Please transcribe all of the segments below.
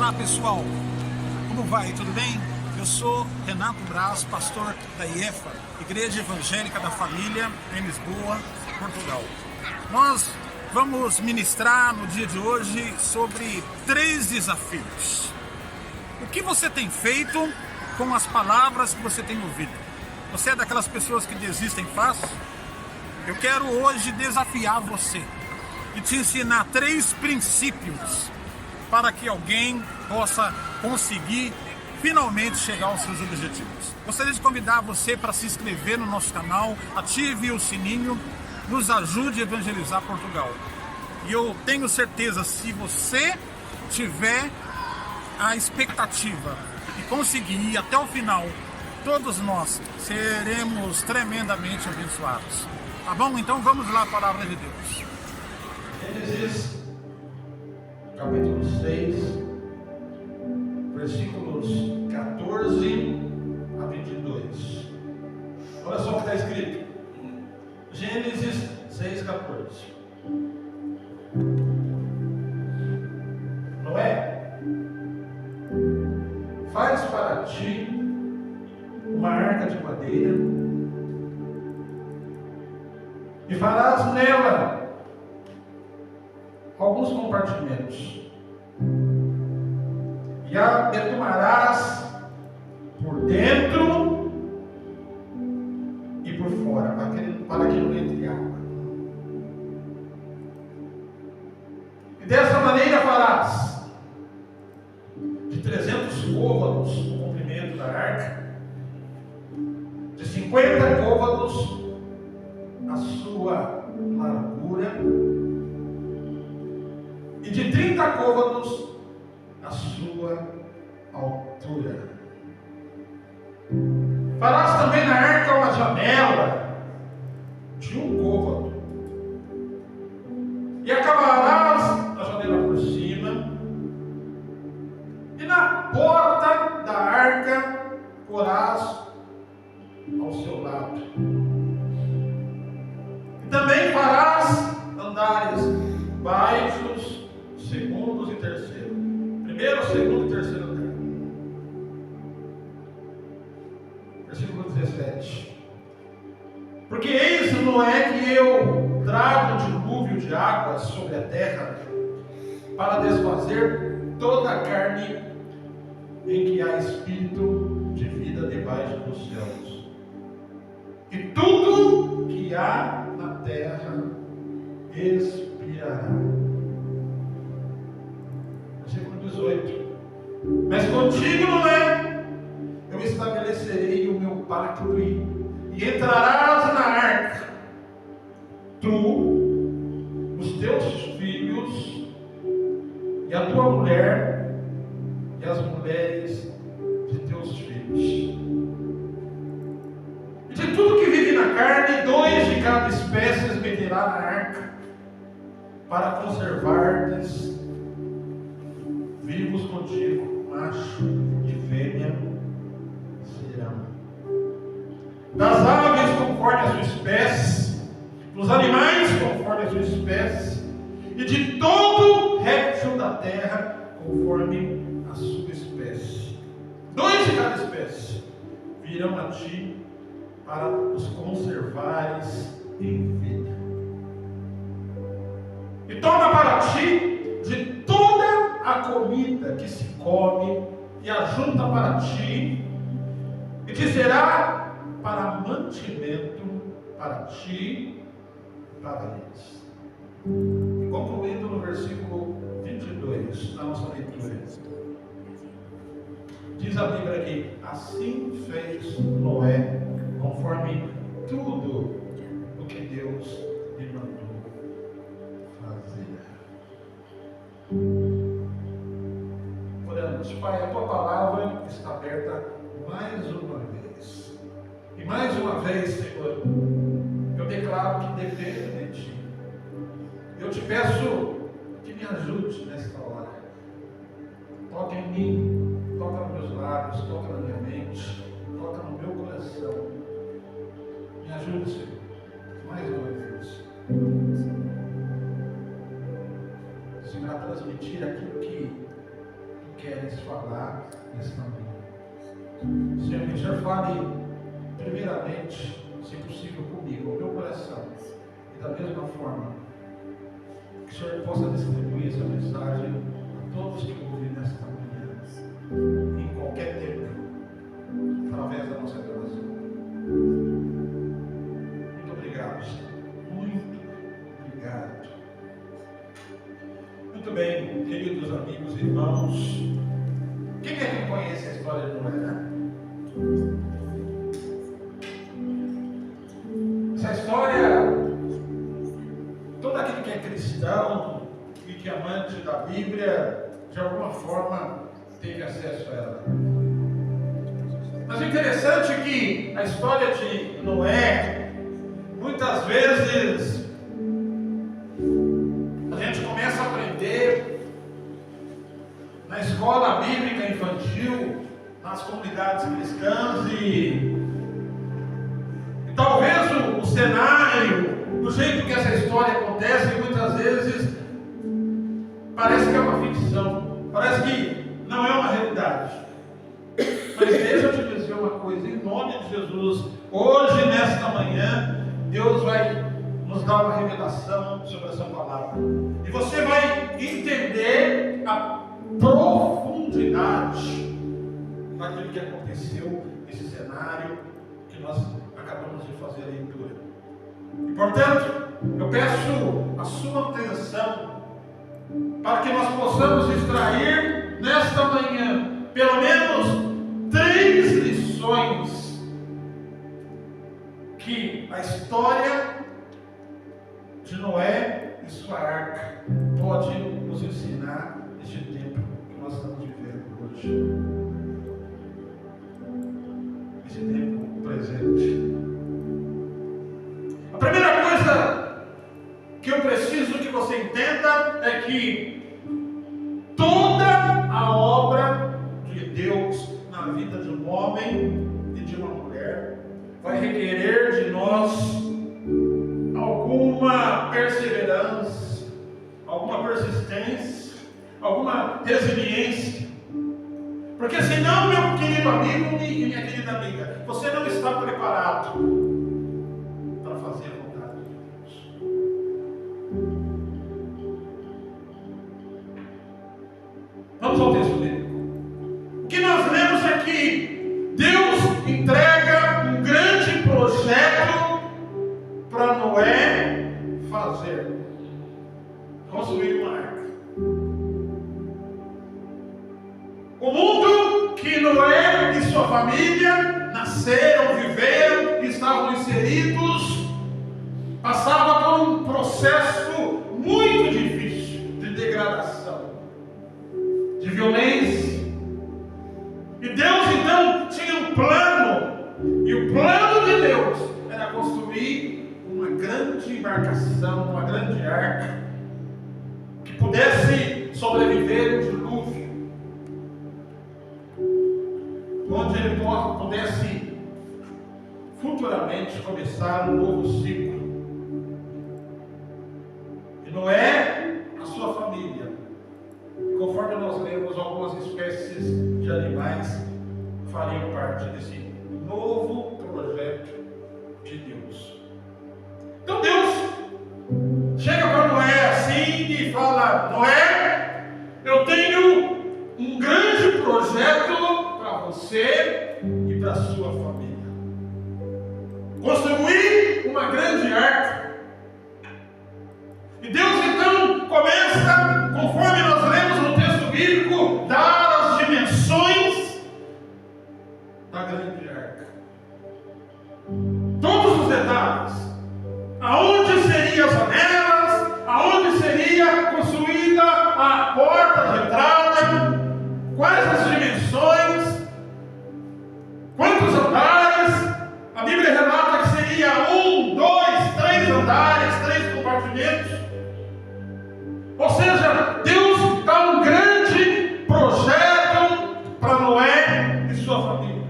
Olá pessoal, como vai? Tudo bem? Eu sou Renato Braz, pastor da IEFA, Igreja Evangélica da Família, em Lisboa, Portugal. Nós vamos ministrar no dia de hoje sobre 3 desafios. O que você tem feito com as palavras que você tem ouvido? Você é daquelas pessoas que desistem fácil? Eu quero hoje desafiar você e te ensinar 3 princípios para que alguém possa conseguir finalmente chegar aos seus objetivos. Gostaria de convidar você para se inscrever no nosso canal, ative o sininho, nos ajude a evangelizar Portugal. E eu tenho certeza, se você tiver a expectativa e conseguir ir até o final, todos nós seremos tremendamente abençoados. Tá bom? Então vamos lá, a palavra de Deus. Gênesis, capítulo 6, versículos 14 a 22. Olha só o que está escrito. Gênesis 6, 14. Noé, faz para ti uma arca de madeira e farás nela alguns compartimentos e a betumarás por dentro e por fora, para que não entre água. E dessa maneira farás de 300 côvados o comprimento da arca, de 50 côvados a sua largura e de 30 côvados a sua altura. Farás também na arca uma janela de 1 côvado e acabarás a janela por cima, e na porta da arca porás ao seu lado. E também farás andares baixos, segundos e terceiro. Primeiro, segundo e terceiro andar. Versículo 17. Porque eis, Noé, que eu trago um dilúvio de águas sobre a terra para desfazer toda a carne em que há espírito de vida debaixo dos céus. E tudo que há na terra expirará. Versículo 18. Mas contigo, Noé, eu estabelecerei o meu pacto e entrarás na arca, tu, os teus filhos e a tua mulher e as mulheres de teus filhos. E de tudo que vive na carne, 2 de cada espécie meterá na arca, para conservar-te vivos contigo, macho e fêmea serão. Das aves conforme a sua espécie, dos animais conforme a sua espécie, e de todo réptil da terra conforme a sua espécie. 2 de cada espécie virão a ti para os conservares em vida. E toma para ti de toda a comida que se come e ajunta para ti, e te será para mantimento para ti e para eles. E concluindo no versículo 22 da nossa leitura, diz a Bíblia aqui: assim fez Noé, conforme tudo o que Deus lhe mandou fazer. Oramos. Pai, a tua palavra está aberta mais uma vez. E mais uma vez, Senhor, eu declaro que dependo de ti. Eu te peço que me ajude nesta hora. Toca em mim, toca nos meus lábios, toca na minha mente, toca no meu coração. Me ajude, Senhor, mais uma vez. Senhor, a transmitir aquilo que tu queres falar nesta manhã. Senhor, que o Senhor fale primeiramente, se possível, comigo, ao meu coração, e da mesma forma, que o Senhor possa distribuir essa mensagem a todos que ouvem nesta manhã, em qualquer tempo, através da nossa gravação. Muito obrigado, Senhor. Muito obrigado. Muito bem, queridos amigos e irmãos. Quem é que conhece a história de Noé, né? Essa história, todo aquele que é cristão e que é amante da Bíblia, de alguma forma teve acesso a ela. Mas o interessante é que a história de Noé, muitas vezes, a gente começa a aprender na escola bíblica infantil, nas comunidades cristãs, e talvez o cenário, do jeito que essa história acontece, muitas vezes parece que é uma ficção, parece que não é uma realidade. Mas deixa eu te dizer uma coisa, em nome de Jesus, hoje, nesta manhã, Deus vai nos dar uma revelação sobre essa palavra. E você vai entender a profundidade daquilo que aconteceu nesse cenário que nós acabamos de fazer a leitura. E, portanto, eu peço a sua atenção para que nós possamos extrair nesta manhã pelo menos 3 lições que a história de Noé e sua arca pode nos ensinar neste tempo que nós estamos vivendo hoje. Esse tempo presente. A primeira coisa que eu preciso que você entenda é que toda a obra de Deus na vida de um homem e de uma mulher vai requerer de nós alguma perseverança, alguma persistência, alguma resiliência. Porque senão, meu querido amigo e minha querida amiga, você não está preparado para fazer a vontade de Deus. Vamos ao texto bíblico. O que nós lemos é que Deus entrega um grande projeto para Noé fazer. Construir uma arca. O mundo que Noé e sua família nasceram, viveram e estavam inseridos, passava por um processo muito difícil de degradação, de violência. E Deus então tinha um plano, e o plano de Deus era construir uma grande embarcação, uma grande arca, que pudesse sobreviver ao dilúvio, onde ele pudesse futuramente começar um novo ciclo. E Noé, a sua família, conforme nós lemos, algumas espécies de animais fariam parte desse novo projeto de Deus. Então Deus chega para Noé assim e fala: Noé, eu tenho um grande projeto para você e para a sua família. Construir uma grande arca. E Deus então começa, conforme nós lemos no texto bíblico, dar as dimensões da grande arca. Todos os detalhes. Aonde seriam as janelas, aonde seria construída a porta de entrada, quais as dimensões, quantos andares. A Bíblia relata que seria 1, 2, 3 andares, 3 compartimentos. Ou seja, Deus dá um grande projeto para Noé e sua família.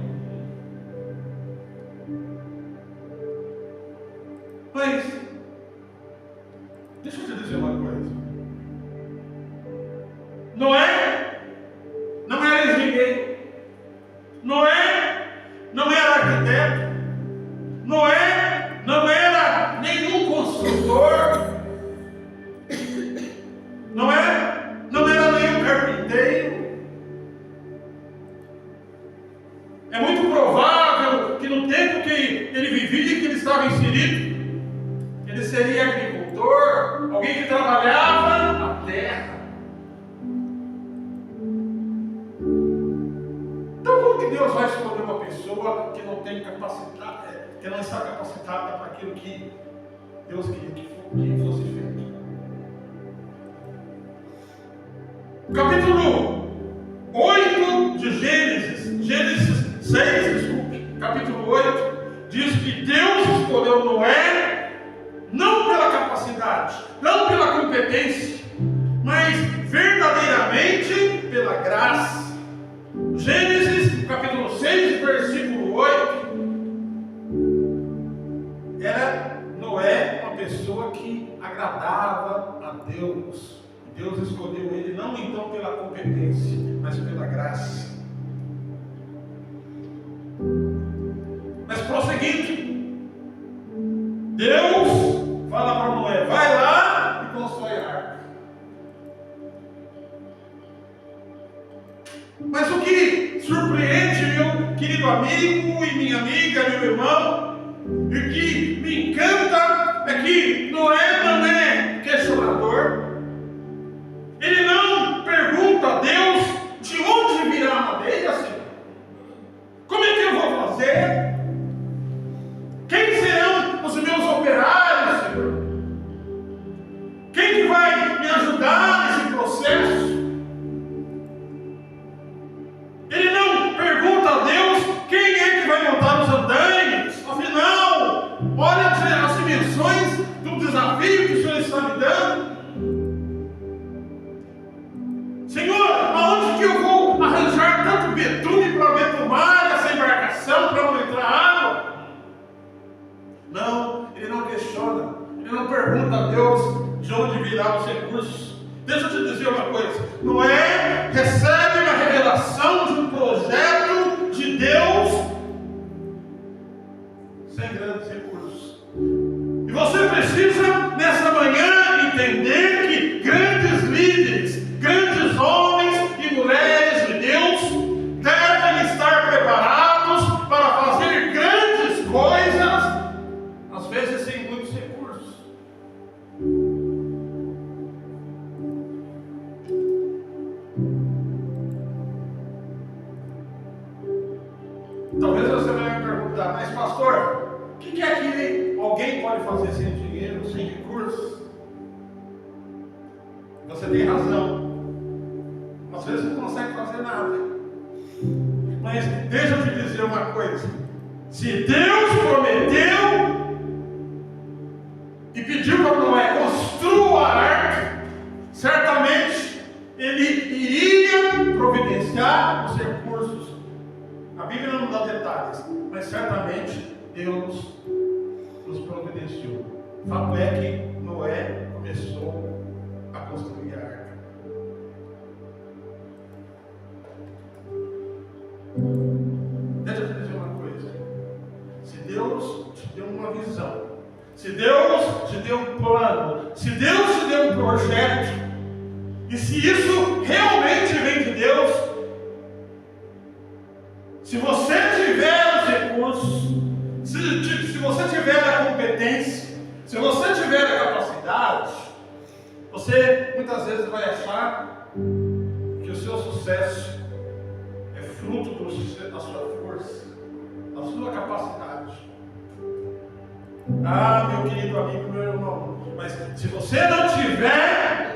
Mas, deixa eu te dizer uma coisa. estava inserido, ele seria agricultor, alguém que trabalhava a terra. Então, como que Deus vai escolher uma pessoa que não tem capacidade, que não está capacitada para aquilo que Deus queria que fosse feito? Capítulo 8 de Gênesis 6, desculpe, capítulo 8, diz que Deus escolheu Noé não pela capacidade, não pela competência, mas verdadeiramente pela graça. Gênesis capítulo 6, versículo 8, era Noé uma pessoa que agradava a Deus. Deus escolheu ele não então pela competência, mas pela graça. Mas prosseguindo, Deus fala para Noé: vai lá e constrói a arca. Mas o que surpreende, meu querido amigo e minha amiga, meu irmão, e o que me encanta é que Noé não é questionador. Ele não pergunta a Deus de onde virá a madeira, Senhor. Como é que eu vou fazer? Quem serão os meus operários, Senhor? Quem que vai me ajudar nesse processo? Ele não pergunta a Deus quem é que vai montar os andaimes. Afinal, olha as dimensões do desafio que o Senhor está me dando. Senhor, aonde que eu vou arranjar tanto betume para betumar essa embarcação para não entrar água? Não, ele não questiona, ele não pergunta a Deus de onde virá os recursos. Deixa eu te dizer uma coisa: Noé recebe uma revelação de um projeto de Deus sem grandes recursos. E você precisa nessa manhã entender que grandes líderes, grandes homens e mulheres de Deus devem estar preparados para fazer grandes coisas, às vezes sem muitos recursos. Talvez você vai me perguntar: mas pastor, o que é que alguém pode fazer sem dinheiro, sem recursos? Você tem razão. Às vezes não consegue fazer nada. Mas deixa eu te dizer uma coisa: se Deus prometeu e pediu para Noé construa a arca, certamente Ele iria providenciar os recursos. A Bíblia não dá detalhes, mas certamente Deus nos providenciou. O fato é que Noé começou a construir a arca. Deixa eu te dizer uma coisa: se Deus te deu uma visão, se Deus te deu um plano, se Deus te deu um projeto, e se isso realmente vem de Deus, se você tiver os recursos, se você tiver a competência, se você tiver a capacidade, você muitas vezes vai achar que o seu sucesso é fruto da sua força, da sua capacidade. Ah, meu querido amigo, meu irmão, mas se você não tiver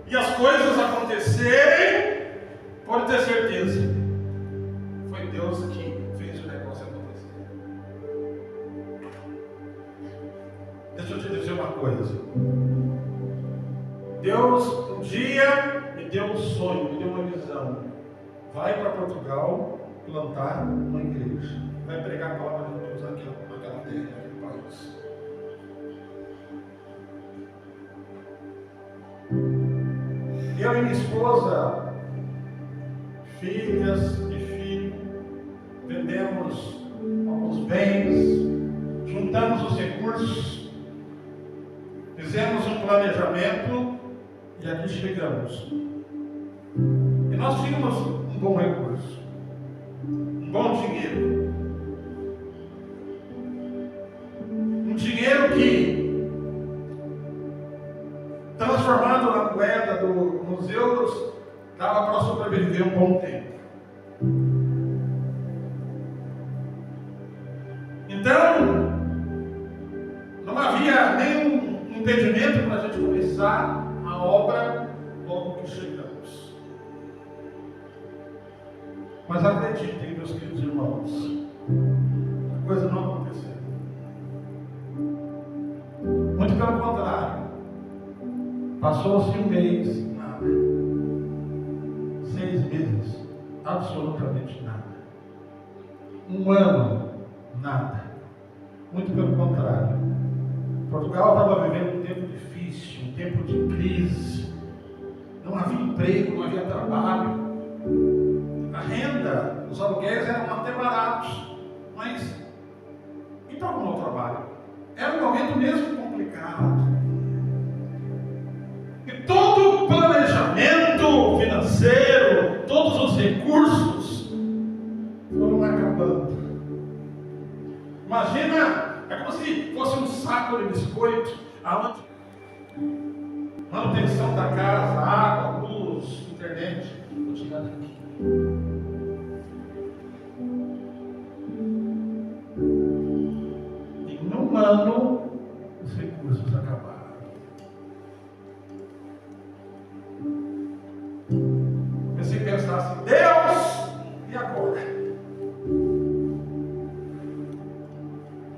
e as coisas acontecerem, pode ter certeza, foi Deus que fez o negócio acontecer. Deixa eu te dizer uma coisa: Deus um dia me deu um sonho, me deu uma visão. Vai para Portugal plantar uma igreja, vai pregar a palavra de Deus naquela terra, naquele país. Eu e minha esposa, filhas e filho, vendemos alguns bens, juntamos os recursos, fizemos um planejamento e aqui chegamos. E nós tínhamos um bom recurso, um bom dinheiro. que, transformando na moeda nos euros, dava para sobreviver um bom tempo. Então, não havia nenhum impedimento para a gente começar a obra logo que chegamos. Mas acreditem, meus queridos irmãos, a coisa não aconteceu. Muito pelo contrário. Passou-se um mês, nada. 6 meses, absolutamente nada. Um ano, nada. Muito pelo contrário. Portugal estava vivendo um tempo difícil, um tempo de crise. Não havia emprego, não havia trabalho. A renda, os aluguéis eram até baratos. Mas, e para arrumar o trabalho? Era um momento mesmo complicado. E todo o planejamento financeiro, todos os recursos foram acabando. Imagina, é como se fosse um saco de biscoito, a manutenção da casa, água, luz, internet. Vou tirar daqui. Em um ano, os recursos acabaram. Comecei a pensar assim, Deus, e agora?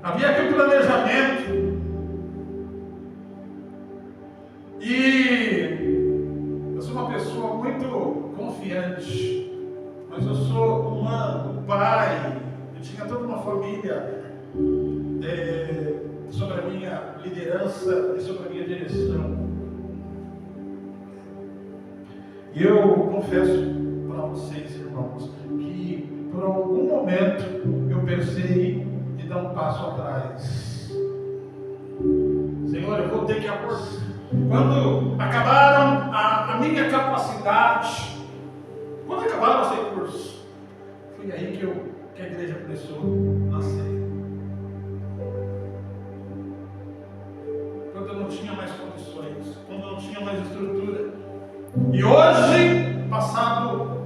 Havia aqui um planejamento. E eu sou uma pessoa muito confiante. Mas eu sou humano, pai. Eu tinha toda uma família sobre a minha liderança e sobre a minha direção. E eu confesso para vocês, irmãos, que por algum momento eu pensei em dar um passo atrás. Senhor, eu vou ter que abortar. Quando acabaram a minha capacidade, quando acabaram os recursos, foi aí que a igreja começou a nascer. Quando eu não tinha mais condições, quando eu não tinha mais estrutura. E hoje, passado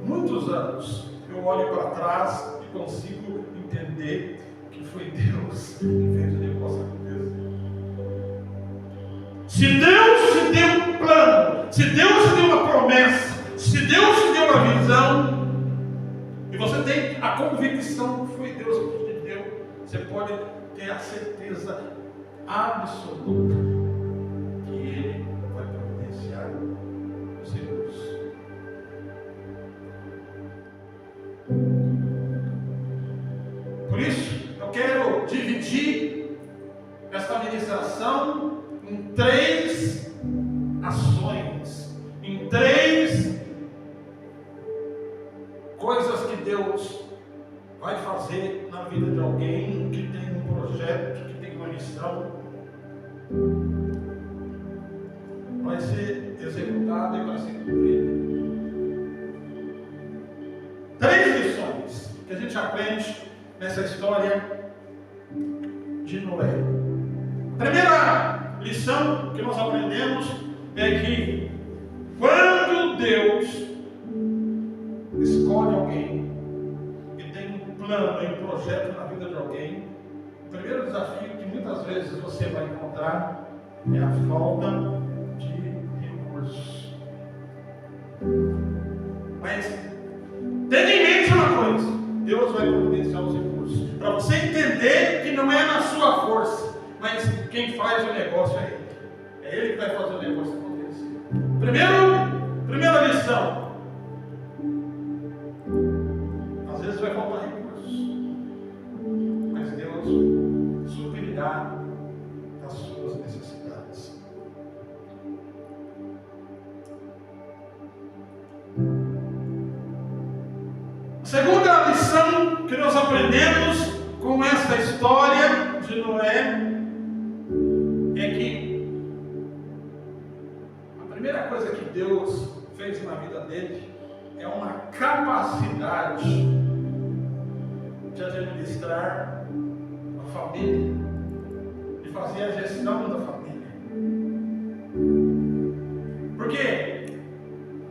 muitos anos, eu olho para trás e consigo entender que foi Deus que fez o negócio acontecer. Se Deus te deu um plano, se Deus te deu uma promessa, se Deus te deu uma visão, e você tem a convicção que foi Deus que te deu, você pode ter a certeza absoluta que Ele vai providenciar os recursos. Por isso, eu quero dividir esta ministração em 3 ações, em 3 coisas que Deus vai fazer na vida de alguém que tem um projeto, que tem uma missão, vai ser executada e vai ser cumprida. 3 lições que a gente aprende nessa história de Noé. A primeira lição que nós aprendemos é que quando Deus escolhe alguém e tem um plano e um projeto na vida de alguém, o primeiro desafio que muitas vezes você vai encontrar é a falta de recursos. Mas tenha em mente uma coisa: Deus vai providenciar os recursos. Para você entender que não é na sua força, mas quem faz o negócio é Ele. É Ele que vai fazer o negócio acontecer. Primeira lição: às vezes vai faltar recursos, mas Deus suprirá as suas necessidades. A segunda lição que nós aprendemos com essa história de Noé é que a primeira coisa que Deus fez na vida dele é uma capacidade de administrar a família, de fazer a gestão da família. Porque,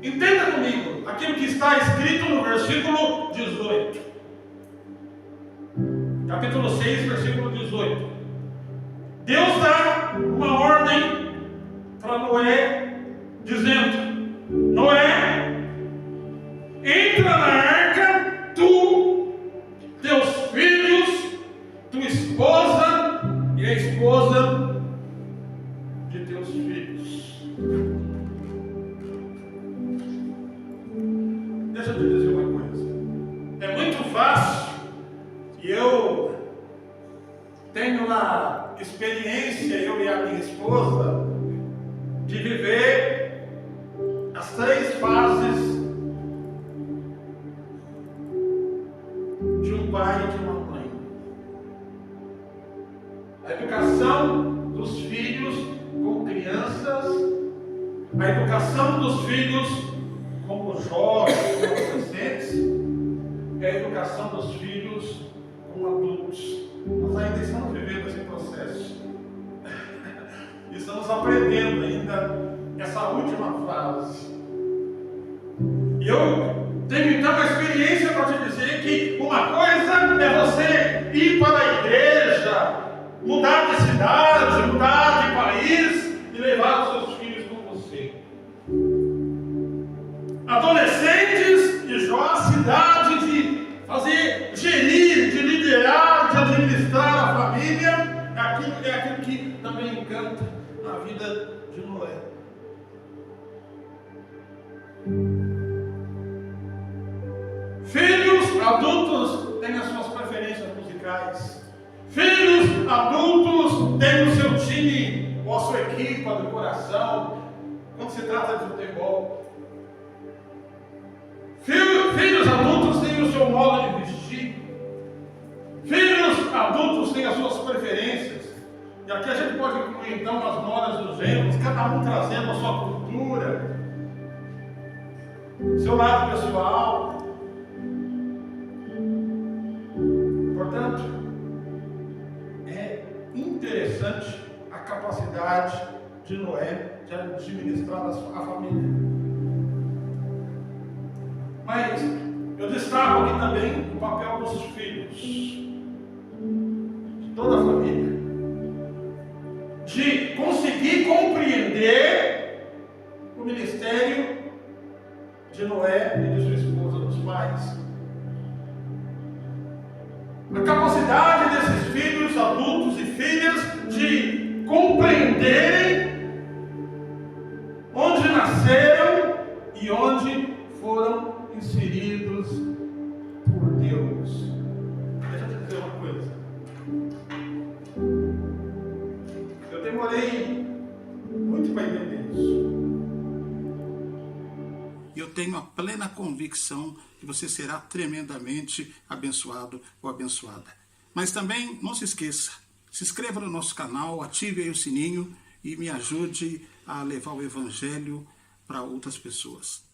entenda comigo, aquilo que está escrito no versículo 18. Capítulo 6, versículo 18. Deus dá uma ordem para Noé, dizendo: Noé, entra na arca, tu, teus filhos, tua esposa e a esposa de teus filhos. Deixa eu te dizer uma coisa. É muito fácil, e eu tenho a experiência, eu e a minha esposa, de viver as 3 fases de um pai e de uma mãe. A educação dos filhos com crianças, a educação dos filhos como jovens, como adolescentes, e a educação dos filhos como adultos. Nós ainda estamos vivendo esse processo. Estamos aprendendo ainda essa última fase. E eu tenho então a experiência para te dizer que uma coisa é você ir para a igreja, mudar de cidade, mudar de país e levar os seus filhos com você. Adolescentes e jovens, idade de fazer, gerir, de liderar, de administrar a família, é aquilo que também encanta a vida de Noé. Filhos adultos têm as suas preferências musicais. Filhos adultos têm o seu time ou a sua equipa do coração quando se trata de futebol. Filhos adultos têm o seu modo de vestir. Filhos adultos têm as suas preferências. E aqui a gente pode incluir então as modas dos gêneros, cada um trazendo a sua cultura, seu lado pessoal. Portanto, é interessante a capacidade de Noé de administrar a família. Mas eu destaco aqui também o papel dos filhos, de toda a família, de conseguir compreender o ministério de Noé e de sua esposa, dos pais. A capacidade desses filhos, adultos e filhas, de compreenderem onde nasceram e onde foram inseridos por Deus. Deixa eu te dizer uma coisa. Eu demorei muito para entender isso. E eu tenho a plena convicção que você será tremendamente abençoado ou abençoada. Mas também não se esqueça, se inscreva no nosso canal, ative aí o sininho e me ajude a levar o Evangelho para outras pessoas.